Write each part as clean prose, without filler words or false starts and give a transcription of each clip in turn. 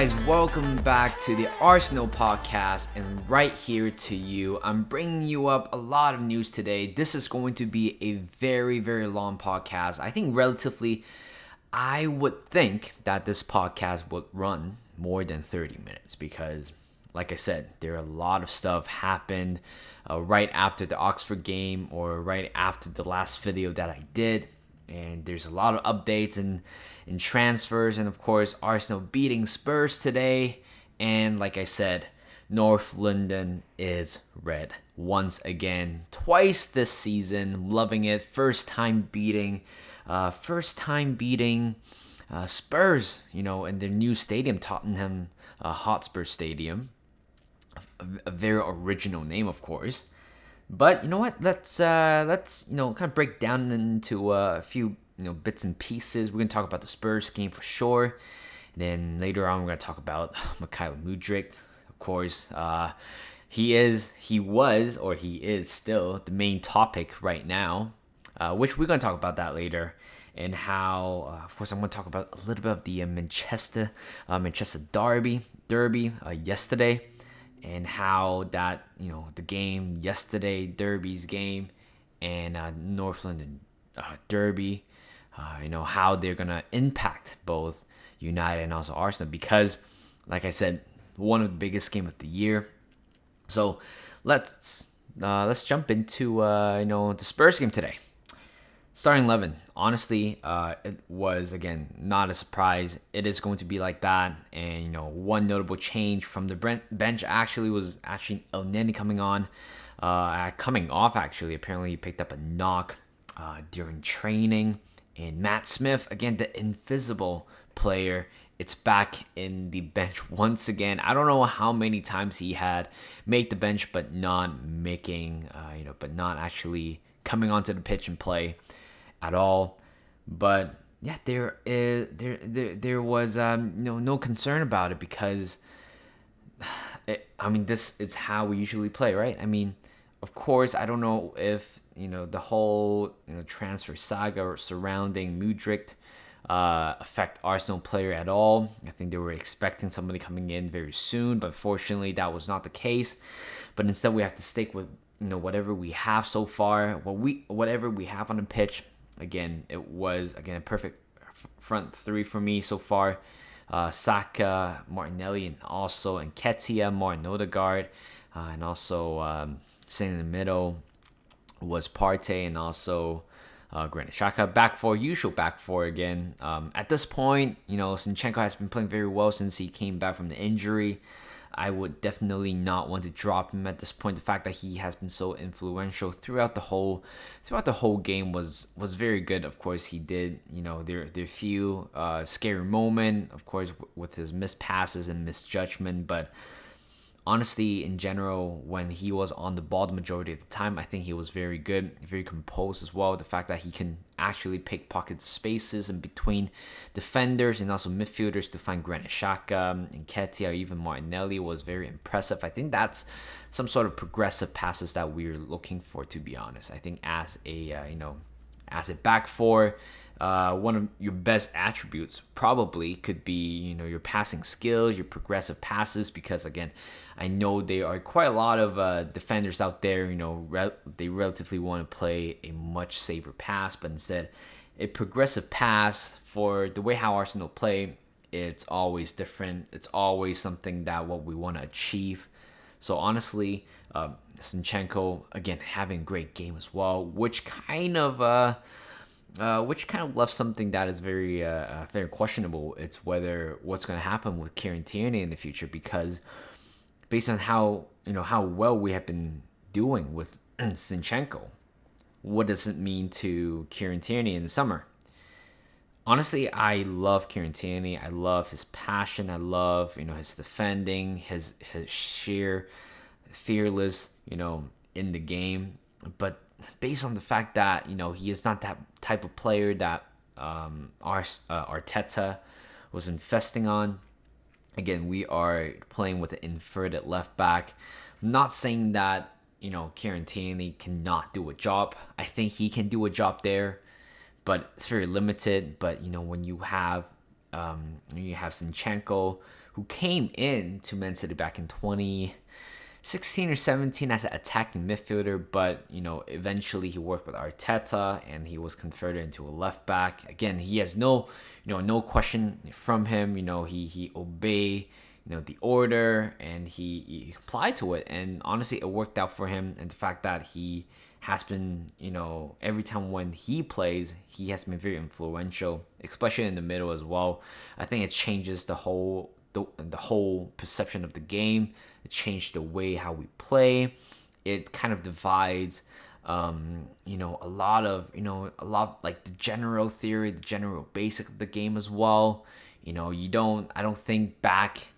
guys, welcome back to the Arsenal podcast, and right here to you, I'm bringing you up a lot of news today. This is going to be a very, very long podcast. I think relatively, I would think that this podcast would run more than 30 minutes because, like I said, there are a lot of stuff happened right after the Oxford game or right after the last video that I did. And there's a lot of updates and transfers, and of course Arsenal beating Spurs today. And like I said, North London is red once again, twice this season. Loving it. First time beating Spurs, in their new stadium, Tottenham Hotspur Stadium. A very original name, of course. But you know what? Let's kind of break down into a few bits and pieces. We're gonna talk about the Spurs game for sure. Then later on, we're gonna talk about Mikhail Mudryk. Of course, he is still the main topic right now, which we're gonna talk about that later. And how, of course, I'm gonna talk about a little bit of the Manchester derby yesterday. And how that, the game yesterday, Derby's game, and North London Derby, how they're going to impact both United and also Arsenal. Because, like I said, one of the biggest game of the year. So let's jump into, the Spurs game today. Starting 11, honestly, it was, again, not a surprise. It is going to be like that. And, one notable change from the bench was El Neni coming off, actually. Apparently, he picked up a knock during training. And Matt Smith, again, the invisible player, it's back in the bench once again. I don't know how many times he had made the bench, but not actually coming onto the pitch and play at all. But yeah, there was no concern about it because this is how we usually play, right? Of course, I don't know if the whole transfer saga surrounding Mudryk affect Arsenal player at all. I think they were expecting somebody coming in very soon, but fortunately that was not the case. But instead we have to stick with whatever we have so far. Whatever we have on the pitch. Again, it was a perfect front three for me so far. Saka, Martinelli, and also Nketiah, Martin Odegaard, and also sitting in the middle was Partey and also Granit Xhaka. Usual back four again. At this point, Zinchenko has been playing very well since he came back from the injury. I would definitely not want to drop him at this point. The fact that he has been so influential throughout the whole game was very good. Of course, he did. There are few scary moment, of course, with his missed passes and misjudgment. But honestly, in general, when he was on the ball the majority of the time, I think he was very good, very composed as well. The fact that he can actually pick pockets of spaces in between defenders and also midfielders to find Granit Xhaka, Nketiah, or even Martinelli was very impressive. I think that's some sort of progressive passes that we're looking for, to be honest. I think as a back four, one of your best attributes probably could be your passing skills, your progressive passes, because again, I know there are quite a lot of defenders out there. They relatively want to play a much safer pass, but instead a progressive pass for the way how Arsenal play, it's always different. It's always something that what we want to achieve. So honestly, Zinchenko again having a great game as well, which kind of left something that is very questionable. It's what's going to happen with Kieran Tierney in the future, because based on how well we have been doing with Zinchenko, what does it mean to Kieran Tierney in the summer? Honestly, I love Kieran Tierney. I love his passion. I love his defending, his sheer fearless in the game. But based on the fact that he is not that type of player that Arteta was investing on. Again, we are playing with an inverted left back. I'm not saying that Kieran Tierney cannot do a job. I think he can do a job there, but it's very limited. But when you have Zinchenko, who came in to Man City back in 2016 or 17 as an attacking midfielder, but eventually he worked with Arteta and he was converted into a left back. Again, he has no question from him. He obeyed the order, and he complied to it, and honestly it worked out for him. And the fact that he has been, every time when he plays, he has been very influential, especially in the middle as well. I think it changes the whole perception of the game. It changed the way how we play. It kind of divides a lot like the general theory, the general basic of the game as well. I don't think back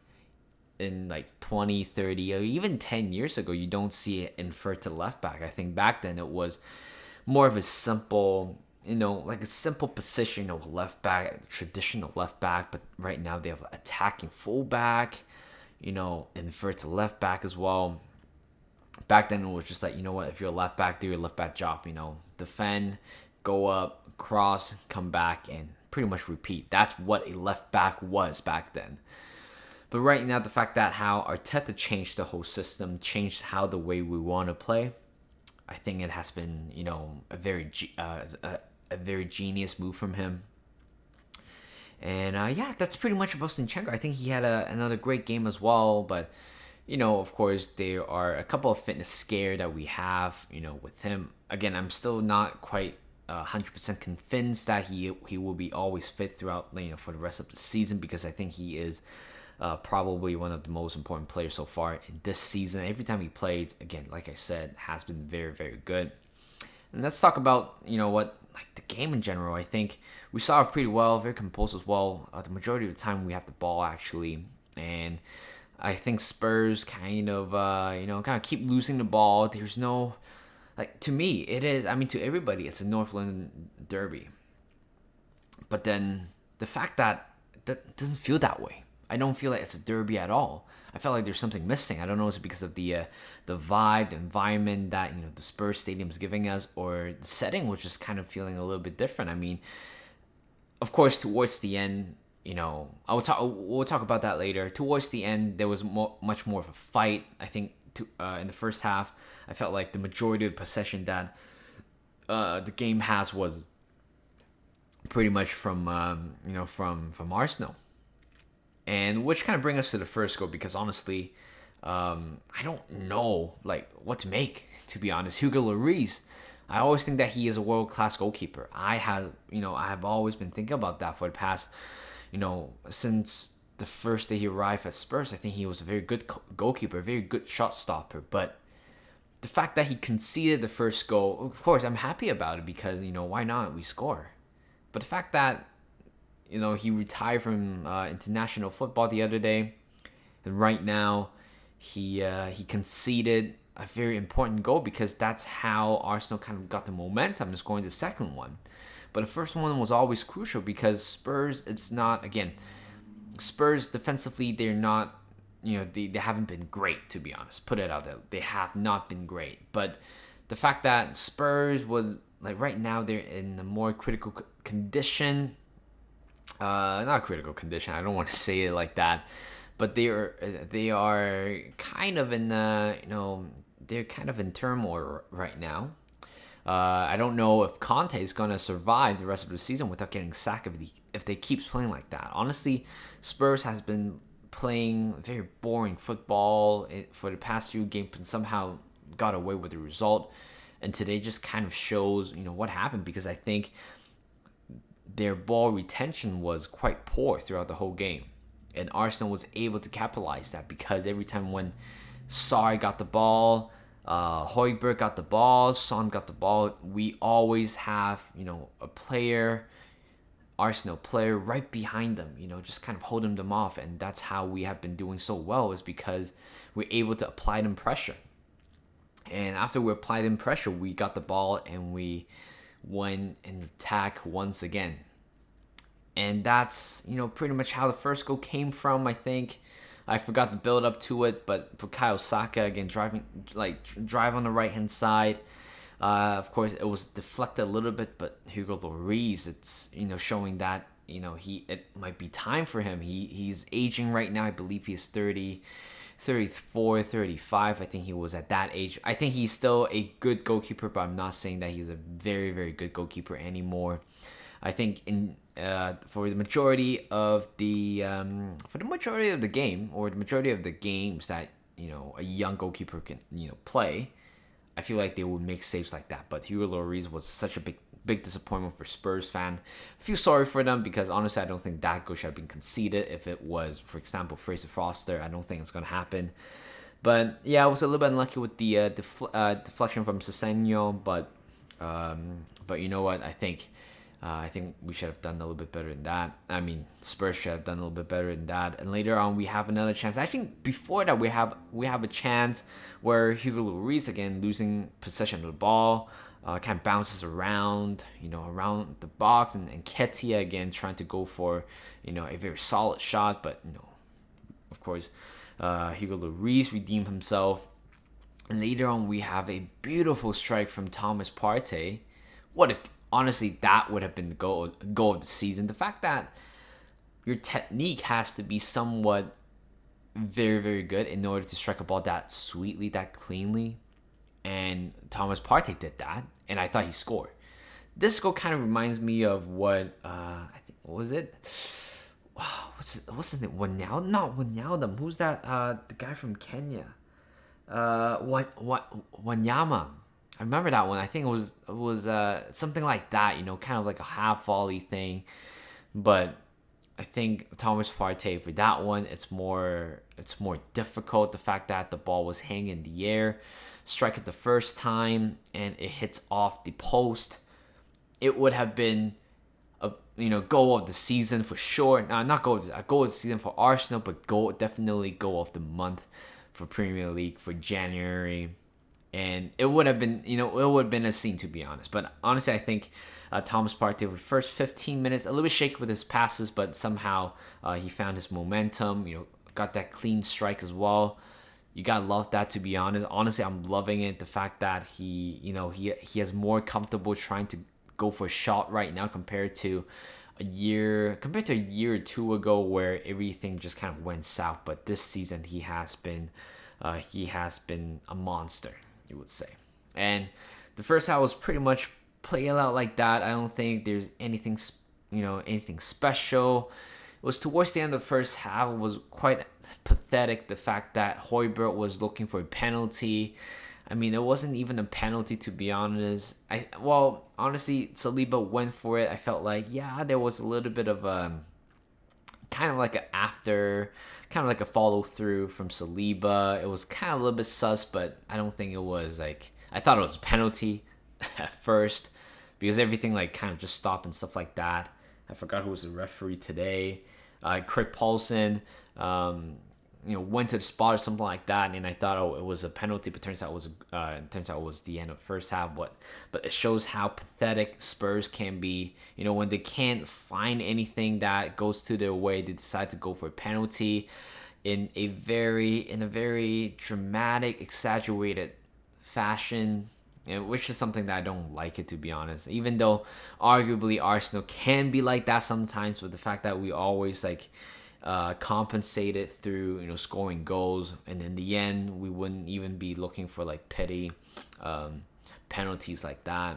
in like 20, 30, or even 10 years ago, you don't see it inverted left back. I think back then it was more of a simple, like a simple position of left back, traditional left back. But right now they have attacking fullback, inverted left back as well. Back then it was just like, if you're a left back, do your left back job, defend, go up, cross, come back, and pretty much repeat. That's what a left back was back then. But right now, the fact that how Arteta changed the whole system, changed how the way we want to play, I think it has been, a very genius move from him. And that's pretty much about Zinchenko. I think he had another great game as well. But, of course, there are a couple of fitness scare that we have, with him. Again, I'm still not quite 100% convinced that he will be always fit throughout, for the rest of the season, because I think he is probably one of the most important players so far in this season. Every time he plays, again, like I said, has been very, very good. And let's talk about, the game in general. I think we saw it pretty well, very composed as well. The majority of the time we have the ball, actually. And I think Spurs kind of keep losing the ball. There's no, to me, it is, to everybody, it's a North London derby. But then the fact that doesn't feel that way. I don't feel like it's a derby at all. I felt like there's something missing. I don't know if it's because of the vibe, the environment that the Spurs Stadium is giving us, or the setting was just kind of feeling a little bit different. Of course, towards the end, we'll talk about that later. Towards the end, there was much more of a fight. I think in the first half, I felt like the majority of the possession that the game has was pretty much from Arsenal. And which kind of brings us to the first goal, because honestly, I don't know what to make, to be honest. Hugo Lloris, I always think that he is a world-class goalkeeper. I have always been thinking about that for the past, since the first day he arrived at Spurs. I think he was a very good goalkeeper, a very good shot stopper. But the fact that he conceded the first goal, of course, I'm happy about it, because why not? We score. But the fact that he retired from international football the other day, and right now he conceded a very important goal, because that's how Arsenal kind of got the momentum to scoring the second one. But the first one was always crucial, because Spurs, Spurs defensively, they're not, they haven't been great, to be honest. Put it out there, they have not been great. But the fact that Spurs was right now, they're in a more critical condition. Not critical condition, I don't want to say it like that, but they are kind of in they're kind of in turmoil right now. I don't know if Conte is going to survive the rest of the season without getting sacked if they keep playing like that. Honestly, Spurs has been playing very boring football for the past few games, and somehow got away with the result. And today just kind of shows what happened, because I think their ball retention was quite poor throughout the whole game. And Arsenal was able to capitalize that, because every time when Sarr got the ball, Højbjerg got the ball, Son got the ball, we always have, a player, Arsenal player right behind them, just kind of holding them off. And that's how we have been doing so well, is because we're able to apply them pressure. And after we applied them pressure, we got the ball and we went and attack once again. And that's, pretty much how the first goal came from, I think. I forgot to build up to it, but Bukayo Saka, again, drive on the right-hand side. Of course, it was deflected a little bit, but Hugo Lloris, it's, showing that it might be time for him. He's aging right now. I believe he's 30, 34, 35. I think he was at that age. I think he's still a good goalkeeper, but I'm not saying that he's a very, very good goalkeeper anymore. I think for the majority of the game, or the majority of the games that a young goalkeeper can play, I feel like they would make saves like that. But Hugo Lloris was such a big disappointment for Spurs fan. I feel sorry for them because honestly, I don't think that goal should have been conceded. If it was, for example, Fraser Foster, I don't think it's gonna happen. But yeah, I was a little bit unlucky with the deflection from Sessegnon, but you know what? I think we should have done a little bit better than that. I mean, Spurs should have done a little bit better than that. And later on, we have another chance. I think before that, we have a chance where Hugo Lloris, again, losing possession of the ball, kind of bounces around the box, and Ketia again trying to go for a very solid shot, but of course, Hugo Lloris redeemed himself. And later on, we have a beautiful strike from Thomas Partey. Honestly, that would have been the goal of the season. The fact that your technique has to be somewhat very, very good in order to strike a ball that sweetly, that cleanly. And Thomas Partey did that, and I thought he scored. This goal kind of reminds me of what I think. What was it? What's his name? Wijnaldum? Not Wijnaldum. Who's that? The guy from Kenya. Wanyama. I remember that one. I think it was something like that, kind of like a half volley thing. But I think Thomas Partey, for that one, it's more difficult. The fact that the ball was hanging in the air, strike it the first time, and it hits off the post. It would have been a goal of the season for sure. Not goal of the season for Arsenal, but definitely goal of the month for Premier League for January. And it would have been, a scene, to be honest. But honestly, I think Thomas Partey, for the first 15 minutes, a little bit shaky with his passes, but somehow he found his momentum. Got that clean strike as well. You gotta love that, to be honest. Honestly, I'm loving it. The fact that he has more comfortable trying to go for a shot right now compared to a year or two ago, where everything just kind of went south. But this season, he has been a monster, you would say. And the first half was pretty much playing out like that. I don't think there's anything special. It was towards the end of the first half. It was quite pathetic, the fact that Højbjerg was looking for a penalty. I mean, it wasn't even a penalty, to be honest. Honestly, Saliba went for it. I felt like, there was a little bit of kind of like a follow through from Saliba. It was kind of a little bit sus, but I don't think it was I thought it was a penalty at first, because everything kind of just stopped and stuff like that. I forgot who was the referee today. Craig Paulson, went to the spot or something like that, and I thought, it was a penalty, but turns out it was the end of the first half. But it shows how pathetic Spurs can be. When they can't find anything that goes to their way, they decide to go for a penalty in a very dramatic, exaggerated fashion. Which is something that I don't like it, to be honest. Even though arguably Arsenal can be like that sometimes, with the fact that we always compensate it through scoring goals, and in the end we wouldn't even be looking for petty penalties like that.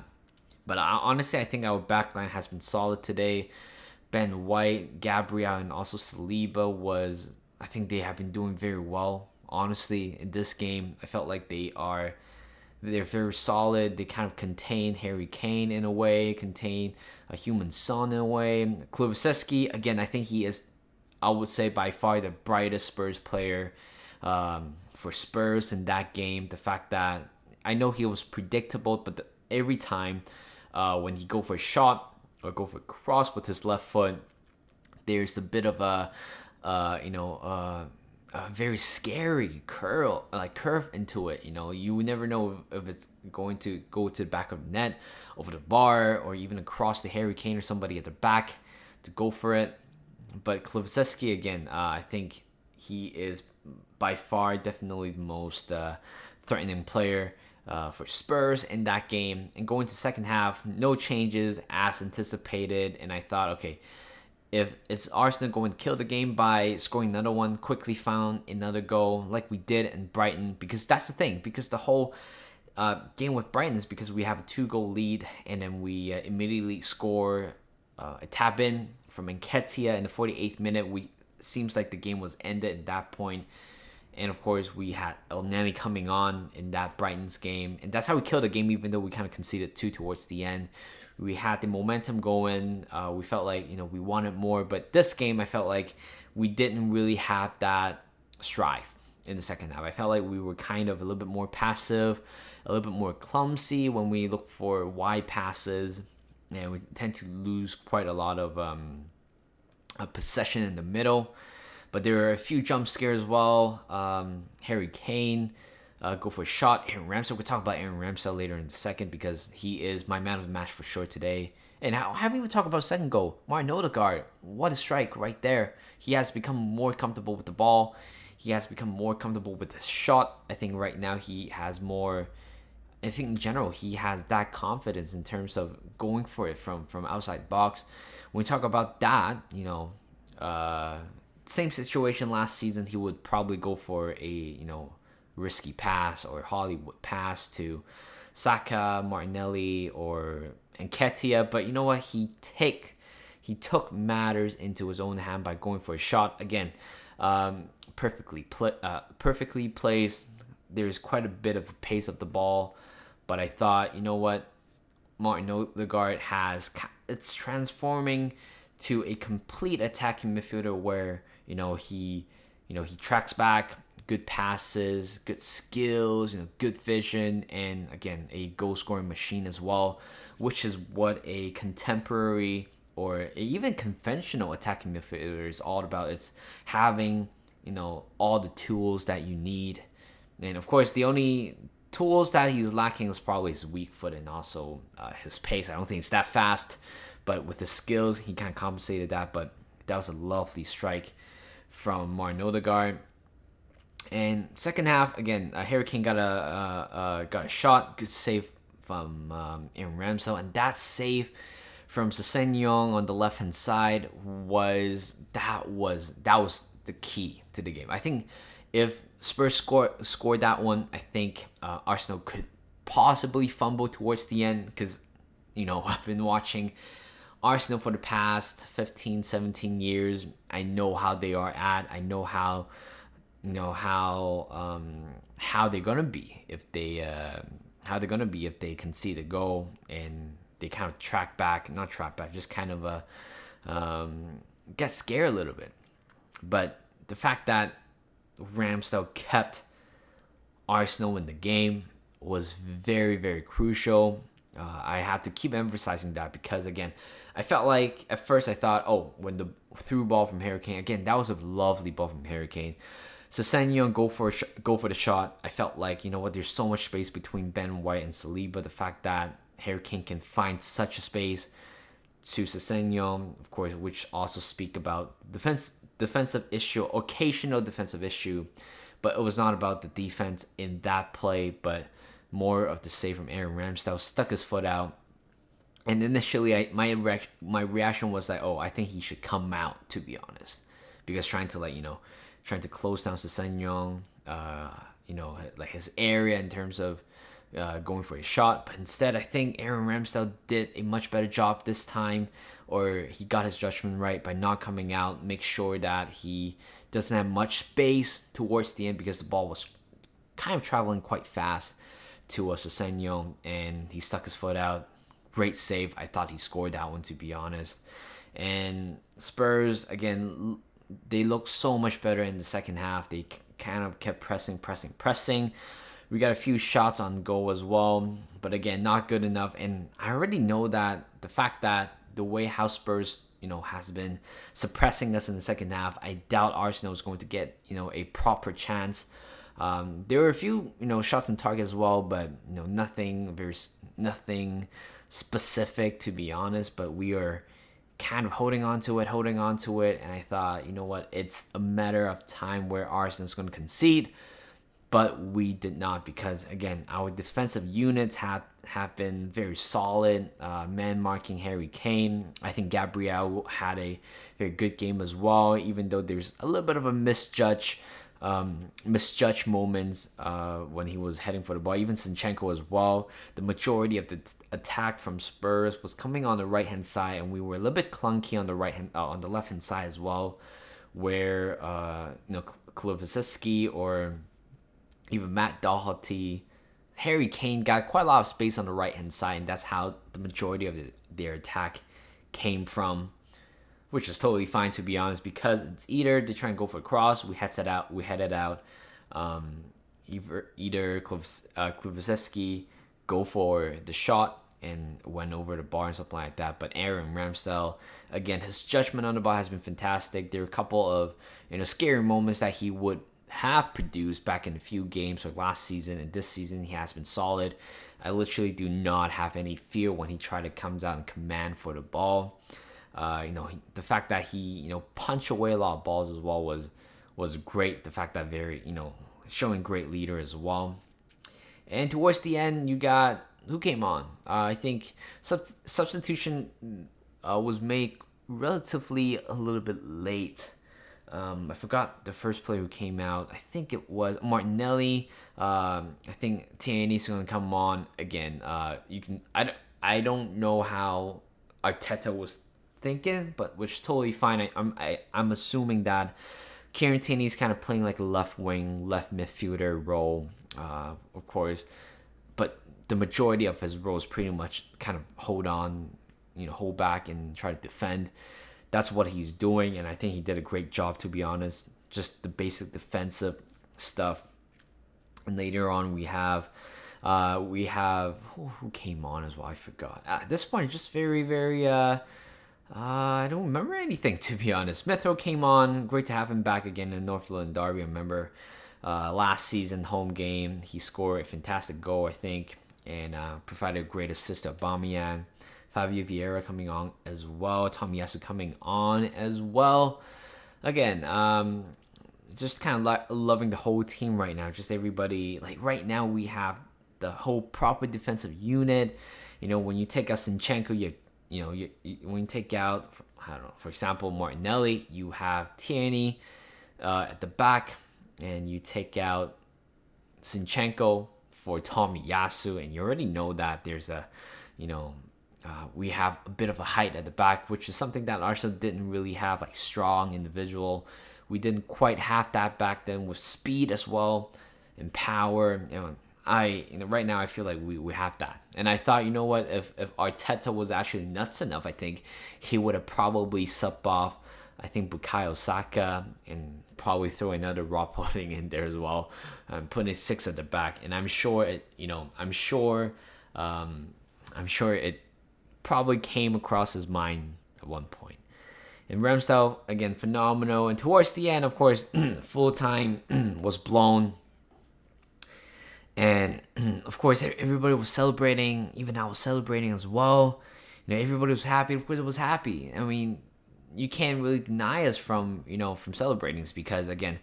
But honestly, I think our backline has been solid today. Ben White, Gabriel, and also Saliba I think they have been doing very well. Honestly, in this game, I felt like they're very solid. They kind of contain Harry Kane in a way, contain a human son in a way. Kulusevski, again, I think he is, I would say, by far the brightest Spurs player for Spurs in that game. The fact that I know he was predictable, but every time when he go for a shot or go for a cross with his left foot, there's a bit of a very scary curve into it. You never know if it's going to go to the back of the net, over the bar, or even across the Harry Kane or somebody at the back to go for it. But Kulusevski, again, I think he is by far definitely the most threatening player for Spurs in that game. And going to second half, no changes as anticipated. And I thought, okay, if it's Arsenal going to kill the game by scoring another one, quickly found another goal like we did in Brighton, because that's the thing. Because the whole game with Brighton is because we have a 2-goal lead and then we immediately score a tap in from Nketiah in the 48th minute. We seems like the game was ended at that point. And of course, we had El Nani coming on in that Brighton's game. And that's how we killed the game, even though we kind of conceded 2 towards the end. We had the momentum going. We felt like, we wanted more. But this game, I felt like we didn't really have that strive in the second half. I felt like we were kind of a little bit more passive, a little bit more clumsy when we look for wide passes. And we tend to lose quite a lot of possession in the middle. But there are a few jump scares as well. Harry Kane go for a shot. Aaron Ramsdale. We'll talk about Aaron Ramsdale later in a second because he is my man of the match for sure today. And I haven't even talked about second goal. Martin Odegaard. What a strike right there. He has become more comfortable with the ball. He has become more comfortable with his shot. I think right now he has more... I think in general he has that confidence in terms of going for it from outside the box. When we talk about that, same situation last season, he would probably go for a risky pass or Hollywood pass to Saka, Martinelli, or Nketiah. But you know what? He took matters into his own hand by going for a shot again. Perfectly placed. There's quite a bit of pace of the ball, but I thought, you know what? Martin Odegaard it's transforming to a complete attacking midfielder where he tracks back, good passes, good skills, good vision, and again a goal scoring machine as well, which is what a contemporary or even conventional attacking midfielder is all about. It's having all the tools that you need, and of course the only tools that he's lacking is probably his weak foot and also his pace. I don't think it's that fast, but with the skills, he kind of compensated that. But that was a lovely strike from Martin Odegaard. And second half, again, Harry Kane got a shot, good save from Aaron Ramsdale, and that save from Sessegnon on the left hand side was the key to the game. I think if Spurs scored that one, I think Arsenal could possibly fumble towards the end because I've been watching Arsenal for the past 15, 17 years. I know how they are at. I know how they're gonna be if they concede a goal and they kind of just kind of get scared a little bit. But the fact that Ramsdale kept Arsenal in the game was very, very crucial. I have to keep emphasizing that because, again, I felt like at first I thought, when the through ball from Harry Kane, again, that was a lovely ball from Harry Kane. Sessegnon go for the shot. I felt like, there's so much space between Ben White and Saliba. The fact that Harry Kane can find such a space to Sessegnon, of course, which also speak about defensive issue, occasional defensive issue, but it was not about the defense in that play, but more of the save from Aaron Ramsdale. Stuck his foot out, and initially my reaction was like, I think he should come out, to be honest, because trying to close down Sessegnon, like his area in terms of going for a shot. But instead, I think Aaron Ramsdale did a much better job this time, or he got his judgment right by not coming out, make sure that he doesn't have much space towards the end because the ball was kind of traveling quite fast to Sessegnon, and he stuck his foot out. Great save. I thought he scored that one, to be honest. And Spurs, again, they looked so much better in the second half. They kind of kept pressing. We got a few shots on goal as well, but again, not good enough. And I already know that the fact that the way how Spurs, has been suppressing us in the second half, I doubt Arsenal is going to get, a proper chance. There were a few, shots on target as well, but nothing specific, to be honest. But we are kind of holding on to it, and I thought, it's a matter of time where Arsenal's going to concede. but we did not because again our defensive units have been very solid. Man marking Harry Kane. I think Gabriel had a very good game as well, even though there's a little bit of a misjudged moments when he was heading for the ball. Even Zinchenko as well. The majority of the attack from Spurs was coming on the right hand side, and we were a little bit clunky on the on the left hand side as well, where Kulusevski or even Matt Doherty, Harry Kane got quite a lot of space on the right hand side, and that's how the majority of their attack came from, which is totally fine to be honest, because it's either they try and go for a cross, we headed out, either Kulusevski go for the shot and went over the bar and something like that. But Aaron Ramsdale, again, his judgment on the ball has been fantastic. There are a couple of scary moments that he would have produced back in a few games like last season, and this season he has been solid. I literally do not have any fear when he tried to come out and command for the ball. The fact that he punched away a lot of balls as well was great. The fact that very showing great leader as well. And towards the end, you got who came on. I think substitution was made relatively a little bit late. I forgot the first player who came out. I think it was Martinelli. I think Tierney's going to come on again. I don't know how Arteta was thinking, but which is totally fine. I'm assuming that Kieran Tierney's kind of playing like a left wing, left midfielder role, of course. But the majority of his role is pretty much kind of hold back and try to defend. That's what he's doing, and I think he did a great job, to be honest. Just the basic defensive stuff. And later on, we have who came on as well. I forgot. At this point, just very, very. I don't remember anything, to be honest. Smith-Rowe came on. Great to have him back again in North London Derby. I remember last season home game, he scored a fantastic goal, I think, and provided a great assist to Aubameyang. Fabio Vieira coming on as well. Tomiyasu coming on as well. Again, just kind of loving the whole team right now. Just everybody. Like right now, we have the whole proper defensive unit. When you take out Zinchenko, when you take out, I don't know, for example, Martinelli, you have Tierney at the back, and you take out Zinchenko for Tomiyasu, and you already know that there's we have a bit of a height at the back, which is something that Arsenal didn't really have, like strong individual. We didn't quite have that back then with speed as well and power. Right now I feel like we have that. And I thought, if Arteta was actually nuts enough, I think he would have probably subbed off, I think, Bukayo Saka and probably throw another Rob Holding in there as well, putting 6 at the back. And I'm sure it probably came across his mind at one point. And Ramsdale, again, phenomenal. And towards the end, of course, full time was blown. And, of course, everybody was celebrating. Even I was celebrating as well. Everybody was happy. Of course, it was happy. I mean, you can't really deny us from celebrating this because, again,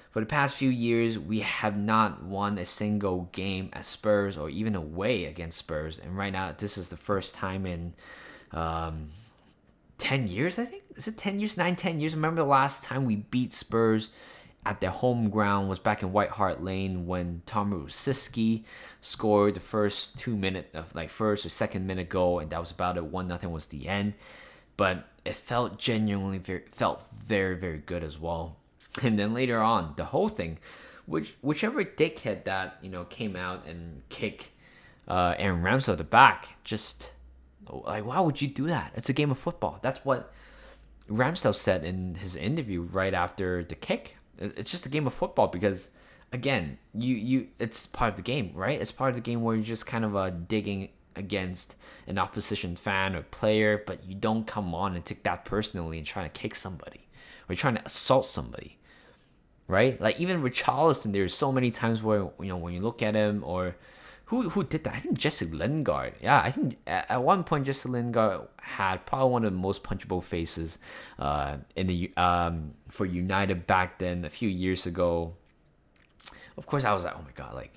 for the past few years, we have not won a single game at Spurs or even away against Spurs. And right now, this is the first time in 10 years, I think. Is it 10 years? 10 years? Remember the last time we beat Spurs at their home ground was back in White Hart Lane when Tom Rosicky scored the first 2 minute of first or second minute goal, and that was about it. 1-0 was the end. But it felt genuinely very, very good as well. And then later on, the whole thing, whichever dickhead that came out and kicked Aaron Ramsdale at the back, just why would you do that? It's a game of football. That's what Ramsdale said in his interview right after the kick. It's just a game of football because, again, it's part of the game, right? It's part of the game where you're just kind of digging against an opposition fan or player, but you don't come on and take that personally and try to kick somebody or you're trying to assault somebody. Right? Like even Richarlison, there's so many times where when you look at him, or who did that? I think Jesse Lingard. Yeah, I think at one point Jesse Lingard had probably one of the most punchable faces in the for United back then a few years ago. Of course, I was like, oh my god,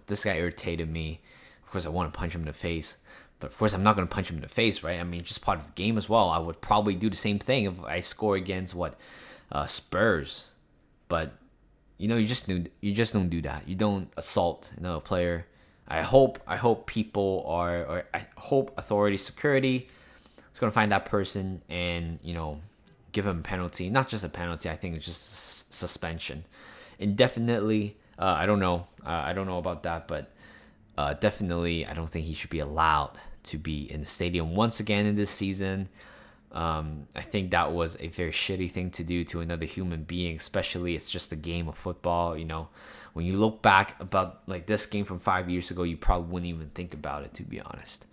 this guy irritated me. Of course, I want to punch him in the face, but of course, I'm not gonna punch him in the face, right? I mean, just part of the game as well. I would probably do the same thing if I score against Spurs, but you just don't do that. You don't assault another player. I hope people or I hope authority security is gonna find that person and give him a penalty. Not just a penalty. I think it's just suspension, indefinitely. I don't know. I don't know about that, but definitely I don't think he should be allowed to be in the stadium once again in this season. I think that was a very shitty thing to do to another human being, especially it's just a game of football. When you look back about like this game from 5 years ago, you probably wouldn't even think about it, to be honest.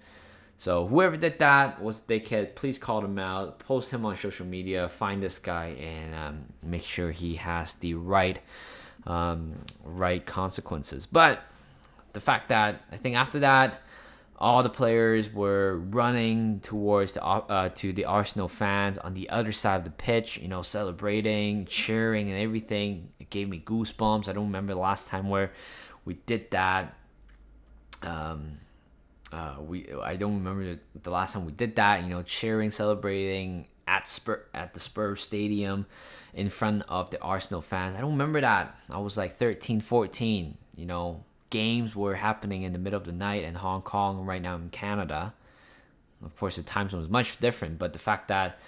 So whoever did that was a dickhead. Please call him out, post him on social media, find this guy, and make sure he has the right consequences. But the fact that I think after that, all the players were running towards to the Arsenal fans on the other side of the pitch, celebrating, cheering, and everything. It gave me goosebumps. I don't remember the last time where we did that. I don't remember the last time we did that. Cheering, celebrating at the Spurs Stadium in front of the Arsenal fans. I don't remember that. I was like 13, 14. Games were happening in the middle of the night in Hong Kong, right now in Canada. Of course, the time zone was much different, but the fact that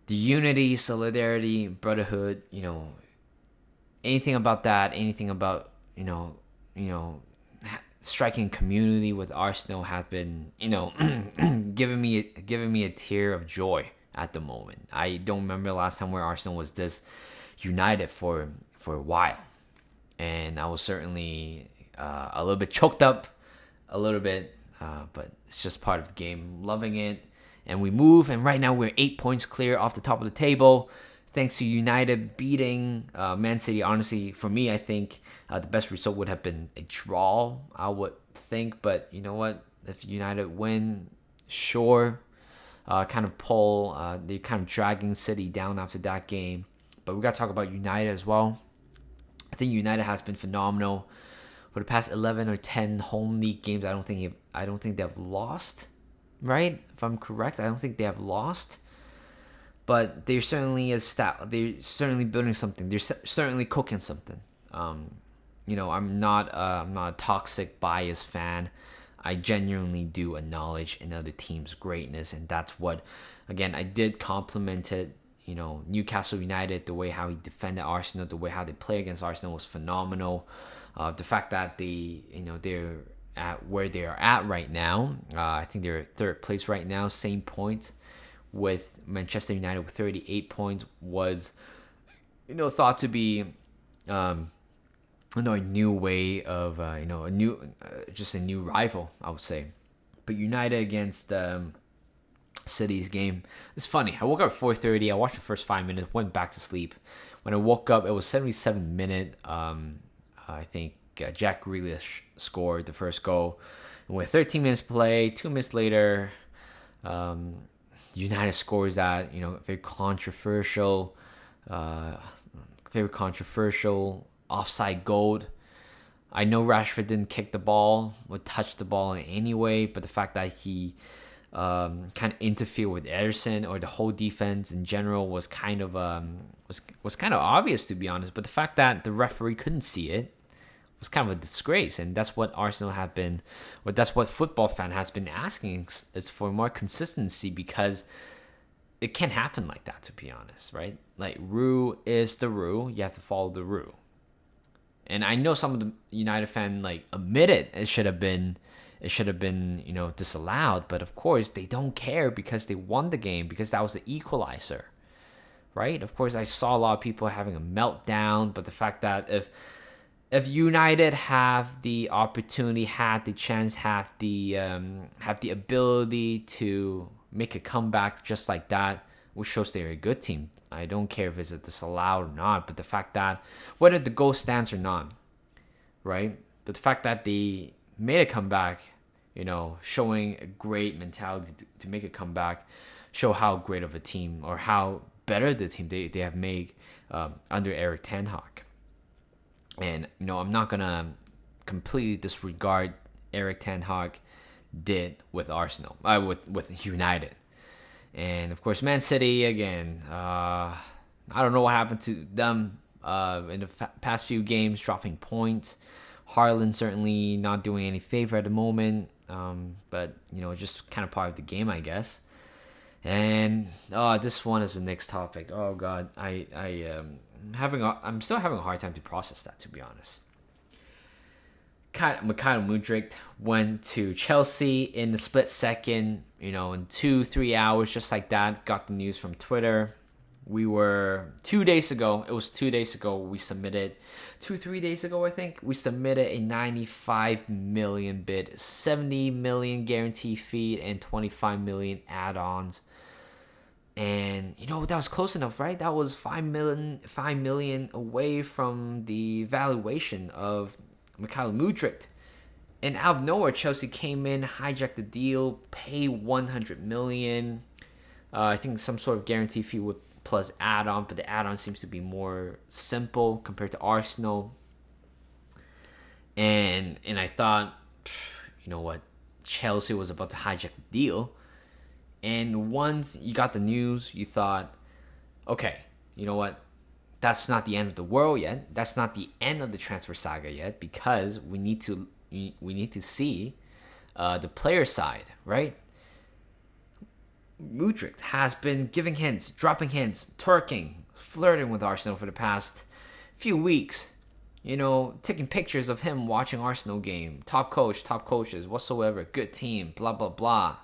the unity, solidarity, brotherhood, anything about that, anything about, striking community with Arsenal has been, giving me a tear of joy at the moment. I don't remember the last time where Arsenal was this united for a while. And I was certainly a little bit choked up, but it's just part of the game. Loving it, and we move. And right now we're 8 points clear off the top of the table, thanks to United beating Man City. Honestly, for me, I think the best result would have been a draw. I would think, but you know what? If United win, sure. Kind of pull. They're kind of dragging City down after that game. But we got to talk about United as well. I think United has been phenomenal for the past 11 or 10 home league games. I don't think they've lost, right? If I'm correct, I don't think they have lost. But they're certainly they're certainly building something. They're certainly cooking something. I'm not a toxic, biased fan. I genuinely do acknowledge another team's greatness, and that's what, again, I did compliment it. Newcastle United, the way how he defended Arsenal, the way how they play against Arsenal was phenomenal. The fact that they're at where they are at right now, I think they're third place right now, same point with Manchester United with 38 points, was thought to be a new way of just a new rival, I would say. But United against City's game. It's funny. I woke up at 4:30. I watched the first 5 minutes, went back to sleep. When I woke up, it was 77 minute. I think Jack Grealish scored the first goal. And with 13 minutes play, 2 minutes later, United scores that very controversial, offside goal. I know Rashford didn't kick the ball or touch the ball in any way, but the fact that he kind of interfere with Ederson or the whole defense in general was kind of was kind of obvious, to be honest. But the fact that the referee couldn't see it was kind of a disgrace, and that's what Arsenal have been, or that's what football fan has been asking, is for more consistency, because it can't happen like that, to be honest, right? Like, rule is the rule. You have to follow the rule. And I know some of the United fan admitted it should have been disallowed, but of course they don't care because they won the game, because that was the equalizer, right? Of course, I saw a lot of people having a meltdown, but the fact that if United have the opportunity, had the chance, have the ability to make a comeback just like that, which shows they're a good team. I don't care if it's disallowed or not, but the fact that whether the goal stands or not, right? But the fact that they made a comeback, showing a great mentality to make a comeback, show how great of a team, or how better the team they have made under Eric Ten Hag. And I'm not gonna completely disregard Eric Ten Hag did with Arsenal, with United, and of course Man City again. I don't know what happened to them in the past few games, dropping points. Haaland certainly not doing any favor at the moment, but just kind of part of the game, I guess. And this one is the next topic. Oh God, I'm still having a hard time to process that, to be honest. Mikhail Mudryk went to Chelsea in the split second, in 2-3 hours, just like that. Got the news from Twitter. We were 2 days ago. It was 2 days ago. We submitted 3 days ago, I think. We submitted a 95 million bid, 70 million guarantee fee, and 25 million add-ons. And that was close enough, right? That was 5 million away from the valuation of Mikhail Mudryk. And out of nowhere, Chelsea came in, hijacked the deal, paid 100 million. I think some sort of guarantee fee with plus add-on, but the add-on seems to be more simple compared to Arsenal. And I thought, what, Chelsea was about to hijack the deal. And once you got the news, you thought, okay, you know what? That's not the end of the world yet. That's not the end of the transfer saga yet, because we need to see the player side, right? Mudryk has been giving hints, dropping hints, twerking, flirting with Arsenal for the past few weeks. Taking pictures of him watching Arsenal game, top coaches, whatsoever, good team, blah blah blah.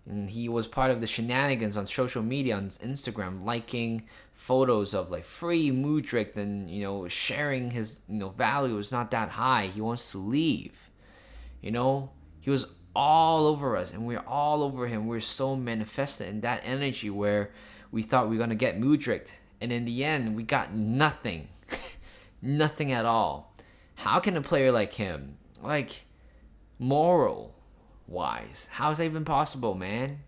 And he was part of the shenanigans on social media, on Instagram, liking photos of like free Mudryk, and sharing his value is not that high. He wants to leave. He was all over us, and we're all over him. We're so manifested in that energy where we thought we were gonna get Mudryk, and in the end, we got nothing, nothing at all. How can a player like him, moral wise, how is that even possible, man?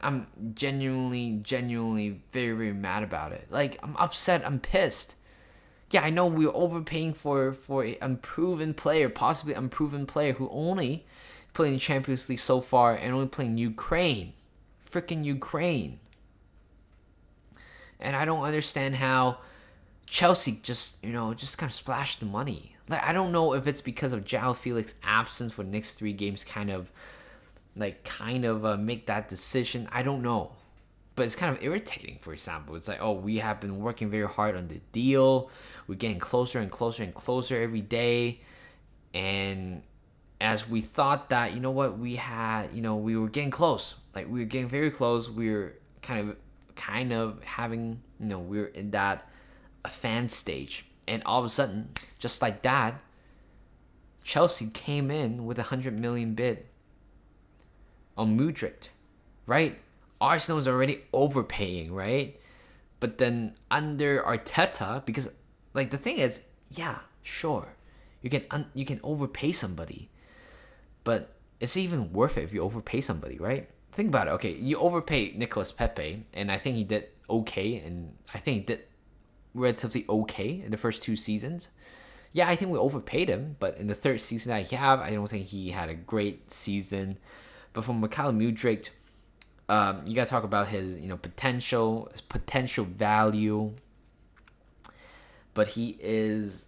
I'm genuinely very, very mad about it. I'm upset, I'm pissed. Yeah, I know we're overpaying for an unproven player, possibly unproven player who only played in the Champions League so far and only playing Ukraine. Freaking Ukraine. And I don't understand how Chelsea just kind of splashed the money. I don't know if it's because of João Felix's absence for the next 3 games kind of make that decision. I don't know. But it's kind of irritating, for example. It's like, oh, we have been working very hard on the deal. We're getting closer and closer and closer every day. And as we thought that, we were getting close. We were getting very close. We were kind of having, we were in that a fan stage. And all of a sudden, just like that, Chelsea came in with 100 million bid on Mudryk, right? Arsenal is already overpaying, right? But then under Arteta, because the thing is, yeah, sure, you can overpay somebody, but it's even worth it if you overpay somebody, right? Think about it. Okay, you overpay Nicolas Pepe, and I think he did okay, and I think he did relatively okay in the first 2 seasons. Yeah, I think we overpaid him, but in the 3rd season that I don't think he had a great season. But for Mikhail Mudryk, you gotta talk about his potential value. But he is,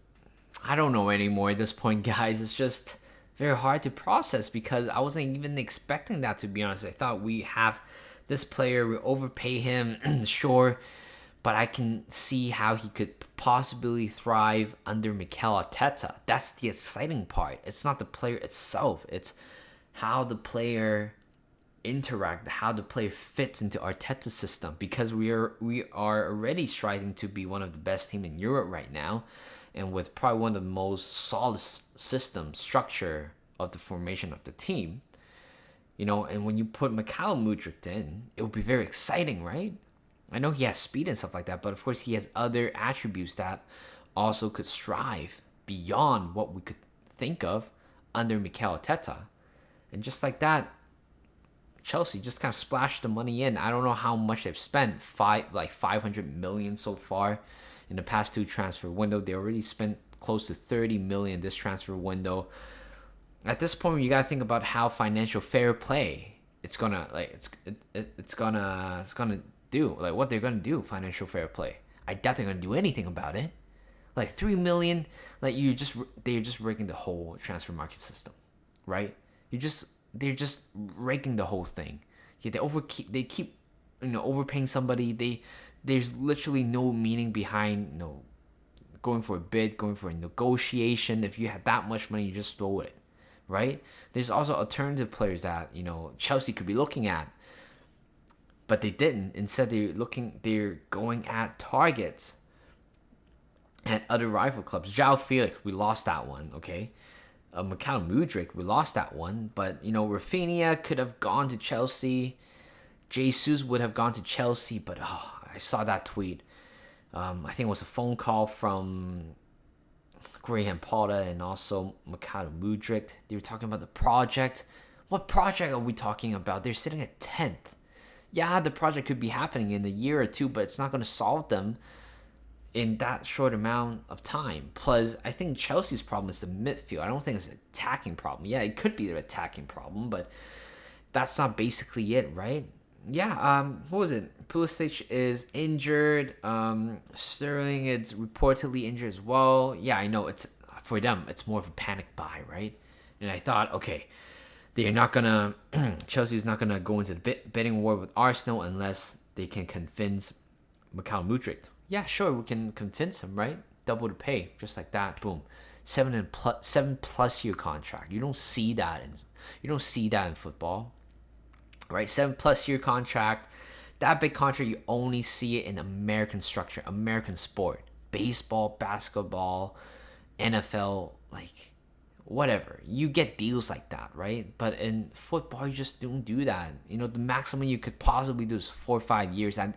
I don't know anymore at this point, guys. It's just very hard to process because I wasn't even expecting that, to be honest. I thought we have this player, we overpay him, sure. But I can see how he could possibly thrive under Mikel Arteta. That's the exciting part. It's not the player itself. It's how the player interact, how the player fits into Arteta's system. Because we are already striving to be one of the best team in Europe right now, and with probably one of the most solid system structure of the formation of the team. And when you put Mikhail Mudryk in, it would be very exciting, right? I know he has speed and stuff like that, but of course he has other attributes that also could strive beyond what we could think of under Mikel Arteta. And just like that, Chelsea just kind of splashed the money in. I don't know how much they've spent, 500 million so far in the past two transfer window. They already spent close to 30 million this transfer window. At this point, you gotta think about how financial fair play it's gonna do, like what they're gonna do. Financial fair play. I doubt they're gonna do anything about it. Like 3 million, like they're just rigging the whole transfer market system, right? They're just rigging the whole thing. Yeah, they keep overpaying somebody. There's literally no meaning behind going for a bid, going for a negotiation. If you have that much money, you just throw it, right? There's also alternative players that Chelsea could be looking at, but they didn't. Instead, they're going at targets at other rival clubs. João Felix, we lost that one, okay? Mikhail Mudryk, we lost that one, but Rafinha could have gone to Chelsea. Jesus would have gone to Chelsea, but I saw that tweet. I think it was a phone call from Graham Potter and also Mikhail Mudryk. They were talking about the project. What project are we talking about? They're sitting at 10th. Yeah, the project could be happening in a year or two, but it's not going to solve them in that short amount of time. Plus, I think Chelsea's problem is the midfield. I don't think it's an attacking problem. Yeah, it could be the attacking problem, but that's not basically it, right? Yeah, what was it? Pulisic is injured. Sterling is reportedly injured as well. Yeah, I know for them, it's more of a panic buy, right? And I thought, okay, they're not gonna Chelsea's not gonna go into the bidding war with Arsenal unless they can convince Mikhail Mudryk. Yeah, sure, we can convince him, right? Double the pay, just like that. Boom, 7+ year contract. You don't see that in football, right? 7+ year contract. That big contract, you only see it in American structure, American sport, baseball, basketball, NFL, like whatever. You get deals like that, right? But in football, you just don't do that. The maximum you could possibly do is 4 or 5 years. I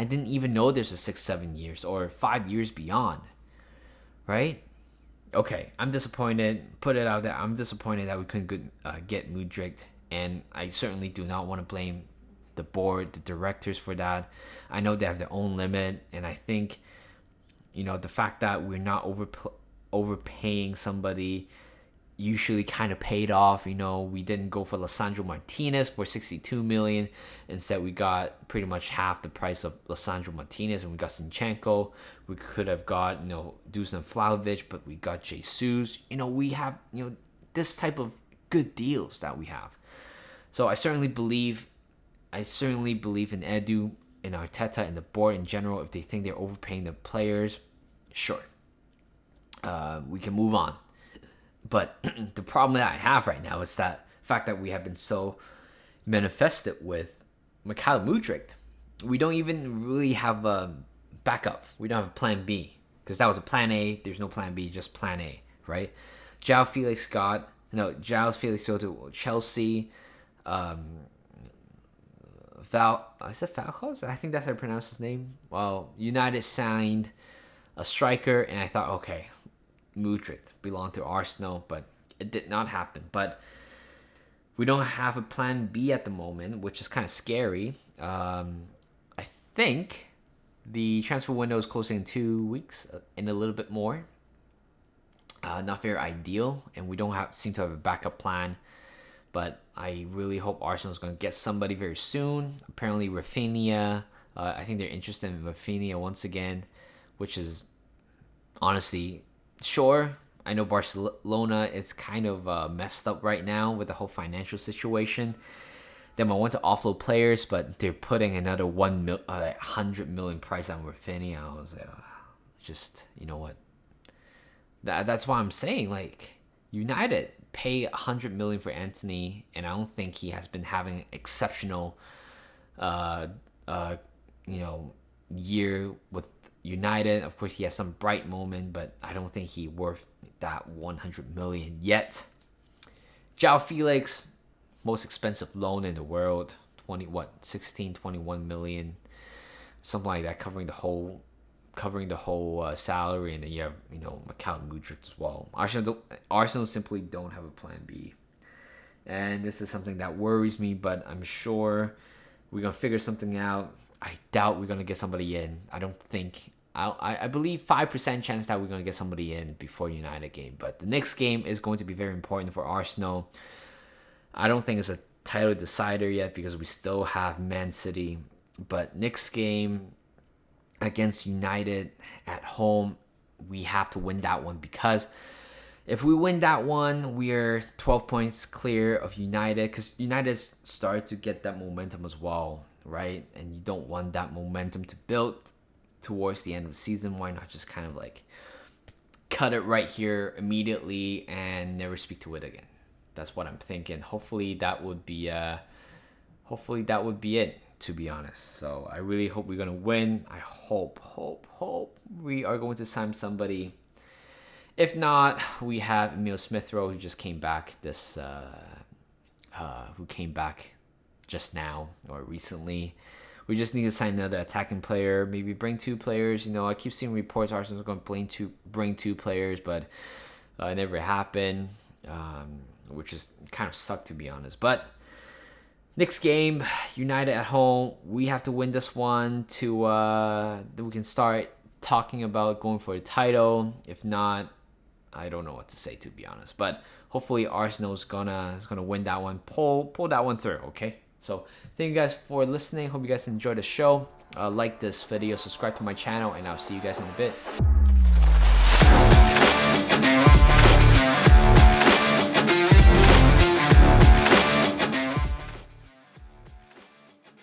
didn't even know there's a 6-7 years or 5 years beyond, right? Okay, I'm disappointed. Put it out there. I'm disappointed that we couldn't get Mudryk, and I certainly do not want to blame the board, the directors for that. I know they have their own limit, and I think, the fact that we're not overpaying somebody usually kind of paid off. We didn't go for Lisandro Martinez for 62 million. Instead, we got pretty much half the price of Lisandro Martinez, and we got Zinchenko. We could have got Dusan Vlahovic, but we got Jesus. We have this type of good deals that we have. So I certainly believe in Edu, in Arteta, and the board in general. If they think they're overpaying the players, sure, we can move on. But the problem that I have right now is that fact that we have been so manifested with Mikhail Mudryk. We don't even really have a backup. We don't have a plan B, because that was a plan A. There's no plan B, just plan A, right? João Felix go to Chelsea. Falcos? I think that's how I pronounce his name. Well, United signed a striker, and I thought, okay, Mudryk belonged to Arsenal, but it did not happen. But we don't have a plan B at the moment, which is kind of scary. I think the transfer window is closing in 2 weeks and a little bit more. Not very ideal, and we don't seem to have a backup plan. But I really hope Arsenal's going to get somebody very soon. Apparently, Rafinha. I think they're interested in Rafinha once again, which is honestly, sure. I know Barcelona is kind of messed up right now with the whole financial situation. They might want to offload players, but they're putting another 100 million price on Rafinha. I was like, just, you know what? That's why I'm saying, like, United pay 100 million for Anthony, and I don't think he has been having an exceptional, year with United. Of course, he has some bright moment, but I don't think he's worth that 100 million yet. João Felix, most expensive loan in the world, 21 million, something like that, covering the whole salary, and then you have Mikhail Mudryk as well. Arsenal simply don't have a plan B, and this is something that worries me. But I'm sure we're gonna figure something out. I doubt we're gonna get somebody in. I don't think I believe 5% chance that we're going to get somebody in before United game. But the next game is going to be very important for Arsenal. I don't think it's a title decider yet because we still have Man City. But next game against United at home, we have to win that one, because if we win that one, we are 12 points clear of United, because United started to get that momentum as well, right? And you don't want that momentum to build towards the end of the season. Why not just kind of like cut it right here immediately and never speak to it again? That's what I'm thinking. Hopefully that would be it, to be honest. So I really hope we're gonna win. I hope we are going to sign somebody. If not, we have Emil Smith-Rowe, who just came back who came back just now or recently. We just need to sign another attacking player. Maybe bring 2 players. I keep seeing reports Arsenal's going to bring 2 players, but it never happened, which is kind of sucked, to be honest. But next game, United at home. We have to win this one to we can start talking about going for the title. If not, I don't know what to say, to be honest. But hopefully Arsenal's gonna win that one. Pull that one through, okay? So thank you guys for listening. Hope you guys enjoyed the show. Like this video, subscribe to my channel, and I'll see you guys in a bit.